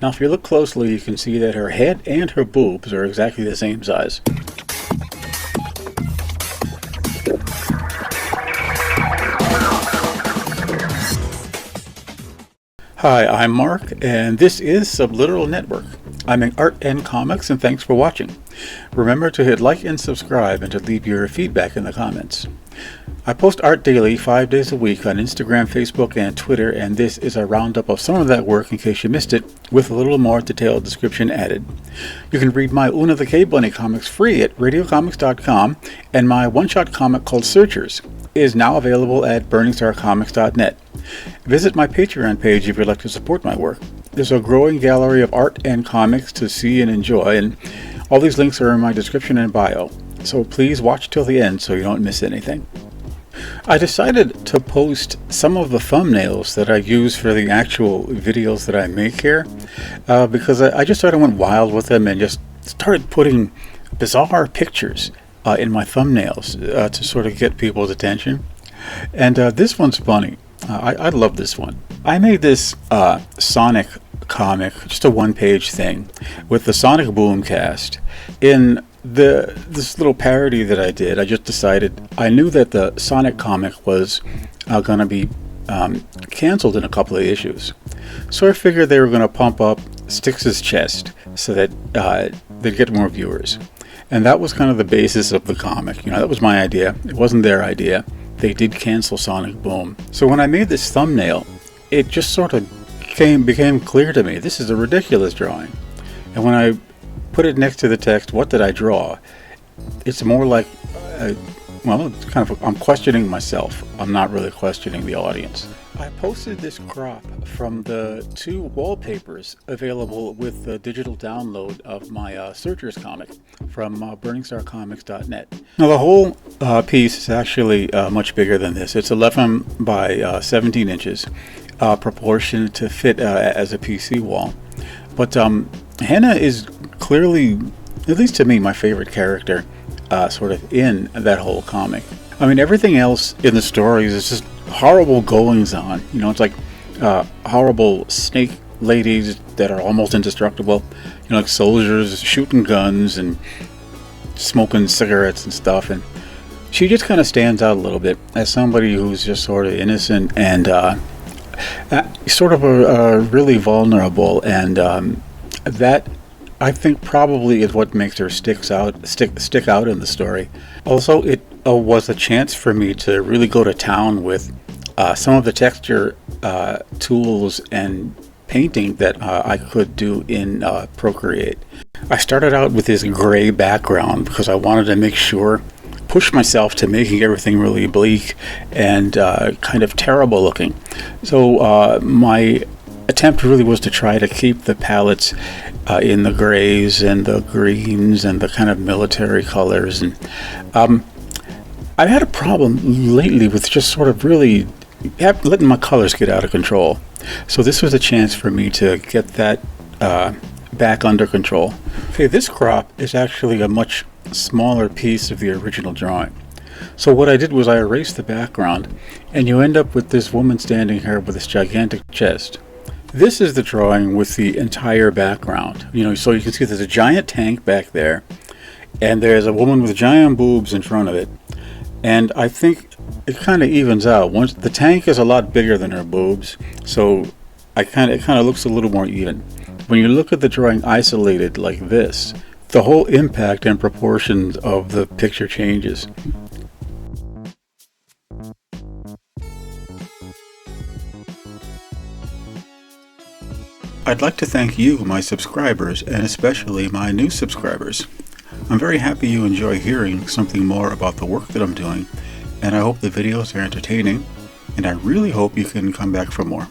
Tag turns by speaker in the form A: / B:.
A: Now if you look closely, you can see that her head and her boobs are exactly the same size. Hi, I'm Mark, and this is Subliteral Network. I'm in art and comics, and thanks for watching. Remember to hit like and subscribe, and to leave your feedback in the comments. I post art daily, 5 days a week on Instagram, Facebook, and Twitter, and this is a roundup of some of that work in case you missed it, with a little more detailed description added. You can read my Una the Cave Bunny comics free at radiocomics.com, and my one-shot comic called Searchers is now available at burningstarcomics.net. Visit my Patreon page if you'd like to support my work. There's a growing gallery of art and comics to see and enjoy, and all these links are in my description and bio. So please watch till the end so you don't miss anything. I decided to post some of the thumbnails that I use for the actual videos that I make here because I just sort of went wild with them and just started putting bizarre pictures in my thumbnails to sort of get people's attention. And this one's funny. I love this one. I made this Sonic comic, just a one-page thing, with the Sonic Boom cast. In this little parody that I did, I just decided, I knew that the Sonic comic was going to be canceled in a couple of issues. So I figured they were going to pump up Styx's chest so that they'd get more viewers. And that was kind of the basis of the comic. You know, that was my idea. It wasn't their idea. They did cancel Sonic Boom. So when I made this thumbnail, it just sort of became clear to me, this is a ridiculous drawing. And when I put it next to the text, what did I draw? It's more like, well, it's kind of, I'm questioning myself. I'm not really questioning the audience. I posted this crop from the 2 wallpapers available with the digital download of my Searchers comic from burningstarcomics.net. Now the whole piece is actually much bigger than this. It's 11 by 17 inches, proportioned to fit as a PC wall. But Hannah is clearly, at least to me, my favorite character sort of in that whole comic. I mean, everything else in the stories is just horrible goings on. You know, it's like horrible snake ladies that are almost indestructible. You know, like soldiers shooting guns and smoking cigarettes and stuff. And she just kind of stands out a little bit as somebody who's just sort of innocent and sort of really vulnerable. And that, I think, probably is what makes her stick out in the story. Also, it was a chance for me to really go to town with some of the texture tools and painting that I could do in Procreate. I started out with this gray background because I wanted to push myself to making everything really bleak and kind of terrible looking. So my attempt really was to try to keep the palettes in the grays and the greens and the kind of military colors. And I've had a problem lately with just sort of really letting my colors get out of control. So this was a chance for me to get that back under control. Okay, this crop is actually a much smaller piece of the original drawing. So what I did was I erased the background, and you end up with this woman standing here with this gigantic chest. This is the drawing with the entire background. You know, so you can see there's a giant tank back there, and there's a woman with giant boobs in front of it. And I think it kind of evens out. Once the tank is a lot bigger than her boobs, so it kind of looks a little more even. When you look at the drawing isolated like this, the whole impact and proportions of the picture changes. I'd like to thank you, my subscribers, and especially my new subscribers. I'm very happy you enjoy hearing something more about the work that I'm doing, and I hope the videos are entertaining, and I really hope you can come back for more.